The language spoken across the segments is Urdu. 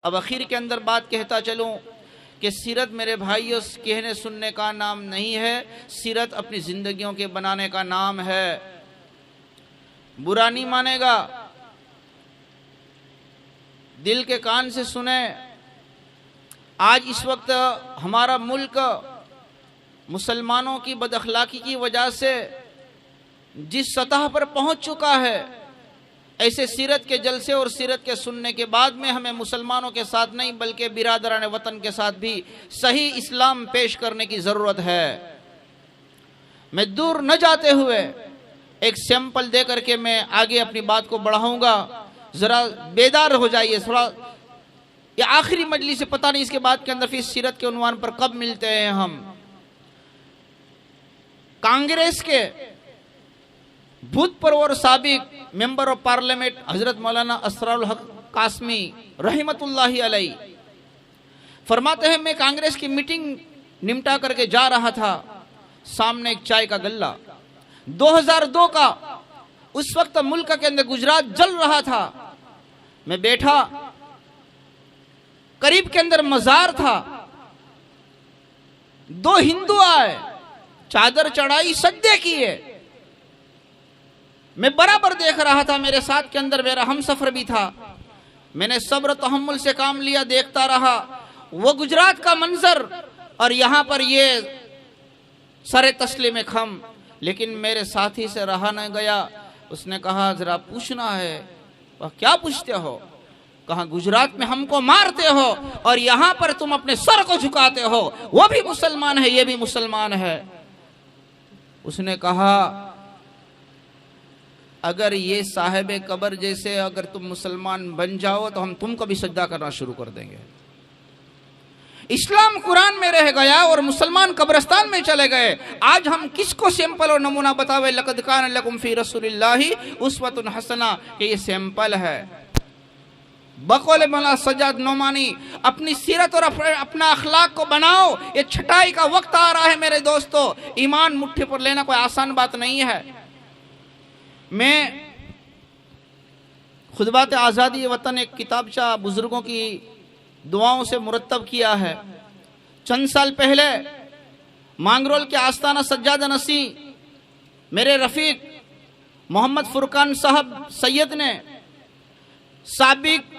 اب آخر کے اندر بات کہتا چلوں کہ سیرت میرے بھائیوں کہنے سننے کا نام نہیں ہے، سیرت اپنی زندگیوں کے بنانے کا نام ہے۔ برا نہیں مانے گا، دل کے کان سے سنیں۔ آج اس وقت ہمارا ملک مسلمانوں کی بد اخلاقی کی وجہ سے جس سطح پر پہنچ چکا ہے، ایسے سیرت کے جلسے اور سیرت کے سننے کے بعد میں ہمیں مسلمانوں کے ساتھ نہیں بلکہ برادران وطن کے ساتھ بھی صحیح اسلام پیش کرنے کی ضرورت ہے۔ میں دور نہ جاتے ہوئے ایک سیمپل دے کر کے میں آگے اپنی بات کو بڑھاؤں گا، ذرا بیدار ہو جائیے تھوڑا۔ یہ آخری مجلس سے پتہ نہیں اس کے بعد کے اندر پھر سیرت کے عنوان پر کب ملتے ہیں ہم۔ کانگریس کے بھوتپورو اور سابق ممبر آف پارلیمنٹ حضرت مولانا اسرار الحق قاسمی رحمت اللہ علیہ فرماتے ہیں، میں کانگریس کی میٹنگ نمٹا کر کے جا رہا تھا، سامنے ایک چائے کا گلہ 2002 کا، اس وقت ملک کے اندر گجرات جل رہا تھا، میں بیٹھا، قریب کے اندر مزار تھا، 2 ہندو آئے، چادر چڑھائی، سجدے کیے، میں برابر دیکھ رہا تھا، میرے ساتھ کے اندر میرا ہم سفر بھی تھا، میں نے صبر تحمل سے کام لیا، دیکھتا رہا وہ گجرات کا منظر اور یہاں پر یہ سر تسلیم خم، لیکن میرے ساتھی سے رہا نہ گیا، اس نے کہا ذرا پوچھنا ہے۔ کیا پوچھتے ہو؟ کہا گجرات میں ہم کو مارتے ہو اور یہاں پر تم اپنے سر کو جھکاتے ہو، وہ بھی مسلمان ہے یہ بھی مسلمان ہے۔ اس نے کہا اگر یہ صاحب قبر جیسے اگر تم مسلمان بن جاؤ تو ہم تم کو بھی سجدہ کرنا شروع کر دیں گے۔ اسلام قرآن میں رہ گیا اور مسلمان قبرستان میں چلے گئے۔ آج ہم کس کو سیمپل اور نمونہ بتاوے؟ لقد کان لکم فی رسول اللہ اسوۃ حسنہ، کہ یہ سیمپل ہے۔ بقول مولانا سجاد نعمانی اپنی سیرت اور اپنا اخلاق کو بناؤ، یہ چھٹائی کا وقت آ رہا ہے میرے دوستو۔ ایمان مٹھی پر لینا کوئی آسان بات نہیں ہے۔ میں خطبات آزادی وطن ایک کتابچہ بزرگوں کی دعاؤں سے مرتب کیا ہے۔ چند سال پہلے مانگرول کے آستانہ سجادہ نشین میرے رفیق محمد فرقان صاحب سید نے سابق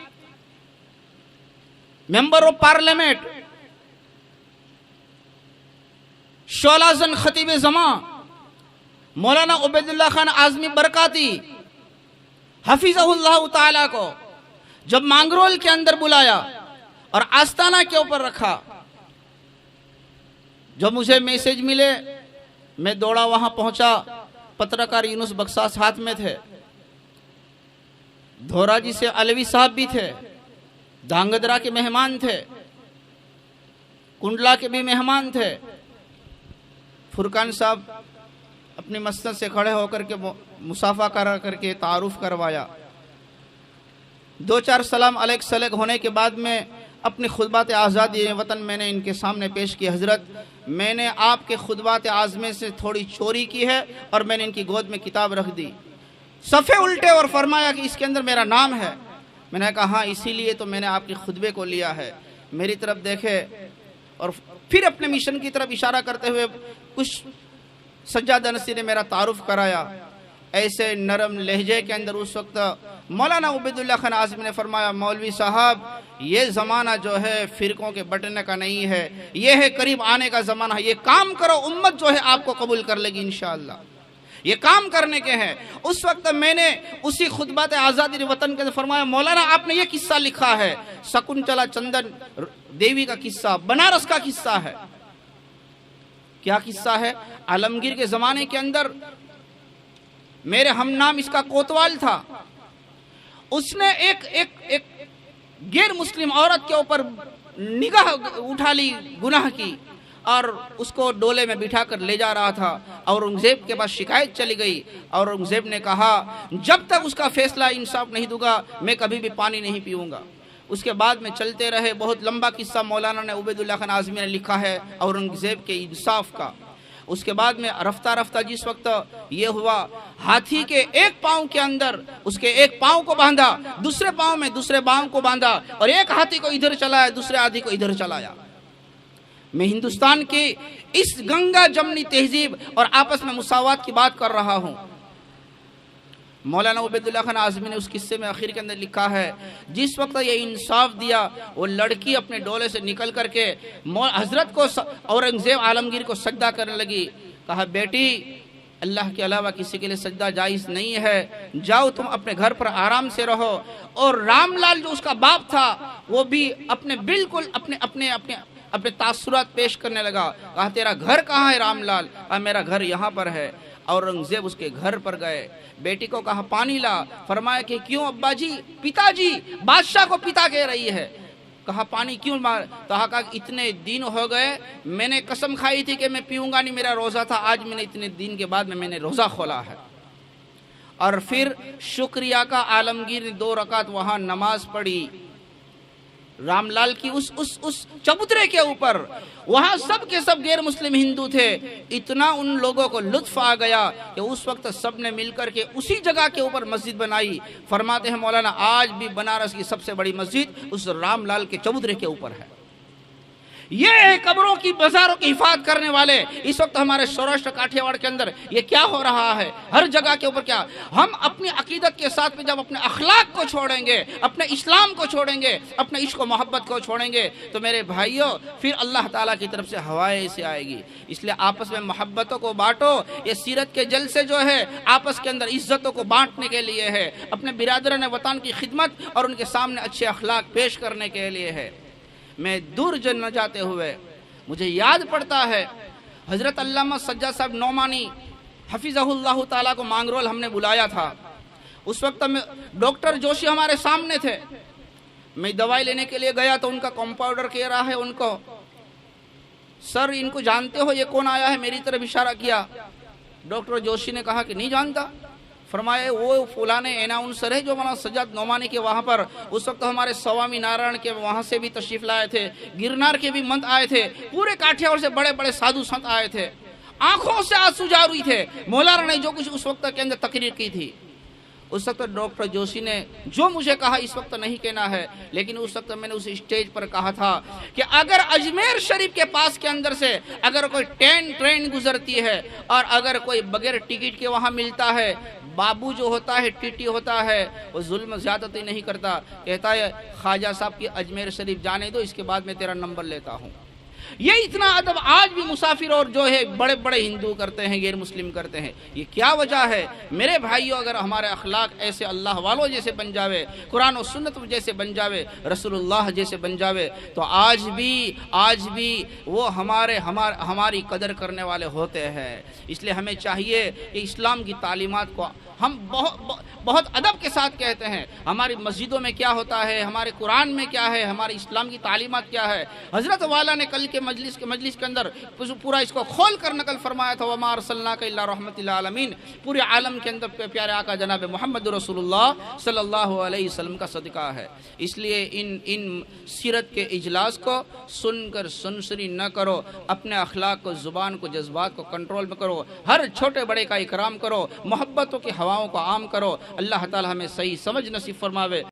ممبر آف پارلیمنٹ شعلہ زن خطیب زمان مولانا عبید اللہ خان اعظمی برکاتی حفظہ اللہ تعالیٰ کو جب مانگرول کے اندر بلایا اور آستانہ کے اوپر رکھا، جب مجھے میسیج ملے میں دوڑا وہاں پہنچا، پترکار یونس بخشاس ہاتھ میں تھے، دھورا جی سے علوی صاحب بھی تھے، دھانگدرا کے مہمان تھے، کنڈلا کے بھی مہمان تھے۔ فرقان صاحب اپنی مسند سے کھڑے ہو کر کے مصافحہ کر کے تعارف کروایا، 2-4 سلام علیک سلگ ہونے کے بعد میں اپنی خطبات آزادی وطن میں نے ان کے سامنے پیش کی۔ حضرت میں نے آپ کے خطبات آزمے سے تھوڑی چوری کی ہے اور میں نے ان کی گود میں کتاب رکھ دی، صفحے الٹے، اور فرمایا کہ اس کے اندر میرا نام ہے۔ میں نے کہا ہاں اسی لیے تو میں نے آپ کے خطبے کو لیا ہے، میری طرف دیکھے اور پھر اپنے مشن کی طرف اشارہ کرتے ہوئے کچھ سجادہ نشین نے میرا تعارف کرایا۔ ایسے نرم لہجے کے اندر اس وقت مولانا عبید اللہ خان اعظمی نے فرمایا مولوی صاحب یہ زمانہ جو ہے فرقوں کے بٹنے کا نہیں ہے، یہ ہے قریب آنے کا زمانہ ہے، یہ کام کرو امت جو ہے آپ کو قبول کر لے گی انشاءاللہ، یہ کام کرنے کے ہیں۔ اس وقت میں نے اسی خطبات آزادی وطن کے فرمایا مولانا آپ نے یہ قصہ لکھا ہے، سکنتلا چندن دیوی کا قصہ، بنارس کا قصہ ہے۔ کیا قصہ ہے؟ عالمگیر کے زمانے کے اندر میرے ہم نام اس کا کوتوال تھا، اس نے ایک غیر مسلم عورت کے اوپر نگاہ اٹھا لی گناہ کی اور اس کو ڈولے میں بٹھا کر لے جا رہا تھا۔ اورنگزیب کے پاس شکایت چلی گئی، اورنگزیب نے کہا جب تک اس کا فیصلہ انصاف نہیں دوں گا میں کبھی بھی پانی نہیں پیوں گا۔ اس کے بعد میں چلتے رہے، بہت لمبا قصہ مولانا نے عبید اللہ خان اعظمی نے لکھا ہے اورنگزیب کے انصاف کا۔ اس کے بعد میں رفتہ رفتہ جس وقت یہ ہوا، ہاتھی کے ایک پاؤں کے اندر اس کے ایک پاؤں کو باندھا، دوسرے پاؤں میں دوسرے پاؤں کو باندھا، اور ایک ہاتھی کو ادھر چلایا، دوسرے ہاتھی کو ادھر چلایا۔ میں ہندوستان کی اس گنگا جمنی تہذیب اور آپس میں مساوات کی بات کر رہا ہوں۔ مولانا عبید اللہ خان اعظمی نے اس قصے میں آخر کے اندر لکھا ہے، جس وقت یہ انصاف دیا، وہ لڑکی اپنے ڈولے سے نکل کر کے حضرت کو اورنگزیب عالمگیر کو سجدہ کرنے لگی۔ کہا بیٹی، اللہ کے علاوہ کسی کے لیے سجدہ جائز نہیں ہے، جاؤ تم اپنے گھر پر آرام سے رہو۔ اور رام لال جو اس کا باپ تھا وہ بھی بالکل اپنے تاثرات پیش کرنے لگا۔ کہا تیرا گھر کہاں ہے رام لال؟ کہا میرا گھر یہاں پر ہے۔ اورنگزیب اس کے گھر پر گئے، بیٹی کو کہا پانی لا۔ فرمایا کہ کیوں ابا جی؟ پتا جی، بادشاہ کو پتا کہہ رہی ہے۔ کہا پانی کیوں مار؟ کہا اتنے دن ہو گئے، میں نے قسم کھائی تھی کہ میں پیوں گا نہیں، میرا روزہ تھا، آج میں نے اتنے دن کے بعد میں نے روزہ کھولا ہے۔ اور پھر شکریہ کا عالمگیر نے 2 رکعت وہاں نماز پڑھی رام لال کی اس چبوترے کے اوپر۔ وہاں سب کے سب غیر مسلم ہندو تھے۔ اتنا ان لوگوں کو لطف آ گیا کہ اس وقت سب نے مل کر کے اسی جگہ کے اوپر مسجد بنائی۔ فرماتے ہیں مولانا آج بھی بنارس کی سب سے بڑی مسجد اس رام لال کے چبوترے کے اوپر ہے۔ یہ قبروں کی بازاروں کی حفاظت کرنے والے اس وقت ہمارے سوراشٹر کاٹھیا واڑ کے اندر یہ کیا ہو رہا ہے؟ ہر جگہ کے اوپر کیا؟ ہم اپنی عقیدت کے ساتھ میں جب اپنے اخلاق کو چھوڑیں گے، اپنے اسلام کو چھوڑیں گے، اپنے عشق و محبت کو چھوڑیں گے، تو میرے بھائیوں پھر اللہ تعالیٰ کی طرف سے ہوائیں سے آئے گی۔ اس لیے آپس میں محبتوں کو بانٹو۔ یہ سیرت کے جلسے جو ہے آپس کے اندر عزتوں کو بانٹنے کے لیے ہے، اپنے برادران وطن کی خدمت اور ان کے سامنے اچھے اخلاق پیش کرنے کے لیے ہے۔ میں دور نہ جاتے ہوئے مجھے یاد پڑتا ہے حضرت علامہ سجاد صاحب نعمانی حفظہ اللہ تعالیٰ کو مانگرول ہم نے بلایا تھا۔ اس وقت میں ڈاکٹر جوشی ہمارے سامنے تھے۔ میں دوائی لینے کے لیے گیا تو ان کا کمپاؤنڈر کہہ رہا ہے ان کو، سر ان کو جانتے ہو، یہ کون آیا ہے؟ میری طرف اشارہ کیا۔ ڈاکٹر جوشی نے کہا کہ نہیں جانتا۔ فرمایا وہ فلانے اناؤنسر ہے جو مولانا سجاد نعمانی کے وہاں پر اس وقت ہمارے سوامی نارائن کے وہاں سے بھی تشریف لائے تھے، گرنار کے بھی منت آئے تھے، پورے کاٹھیاواڑ سے بڑے بڑے سادھو سنت آئے تھے۔ آنکھوں سے آنسو جاری تھے۔ مولانا نے جو کچھ اس وقت کے اندر تقریر کی تھی، اس وقت ڈاکٹر جوشی نے جو مجھے کہا اس وقت نہیں کہنا ہے، لیکن اس وقت میں نے اس اسٹیج پر کہا تھا کہ اگر اجمیر شریف کے پاس کے اندر سے اگر کوئی ٹرین گزرتی ہے اور اگر کوئی بغیر ٹکٹ کے وہاں ملتا ہے، بابو جو ہوتا ہے ٹی ہوتا ہے، وہ ظلم زیادتی نہیں کرتا، کہتا ہے خواجہ صاحب کی اجمیر شریف جانے دو، اس کے بعد میں تیرا نمبر لیتا ہوں۔ یہ اتنا ادب آج بھی مسافر اور جو ہے بڑے بڑے ہندو کرتے ہیں، غیر مسلم کرتے ہیں۔ یہ کیا وجہ ہے؟ میرے بھائیوں، اگر ہمارے اخلاق ایسے اللہ والوں جیسے بن جاوے، قرآن و سنت جیسے بن جاوے، رسول اللہ جیسے بن جاوے، تو آج بھی وہ ہماری قدر کرنے والے ہوتے ہیں۔ اس لیے ہمیں چاہیے کہ اسلام کی تعلیمات کو ہم بہت ادب کے ساتھ کہتے ہیں۔ ہماری مسجدوں میں کیا ہوتا ہے، ہمارے قرآن میں کیا ہے، ہمارے اسلام کی تعلیمات کیا ہے۔ حضرت والا نے کل کے مجلس کے اندر پورا اس کو کھول کر نقل فرمایا تھا، وَمَا أَرْسَلْنَاكَ إِلَّا رَحْمَةً لِلْعَالَمِينَ۔ پورے عالم کے اندر پیارے آقا جناب محمد رسول اللہ صلی اللہ علیہ وسلم کا صدقہ ہے۔ اس لیے ان سیرت کے اجلاس کو سن کر سنسری نہ کرو، اپنے اخلاق کو، زبان کو، جذبات کو کنٹرول میں کرو، ہر چھوٹے بڑے کا اکرام کرو، محبتوں کی ہواؤں کو عام کرو۔ اللہ تعالی ہمیں صحیح سمجھ نصیب فرماوے۔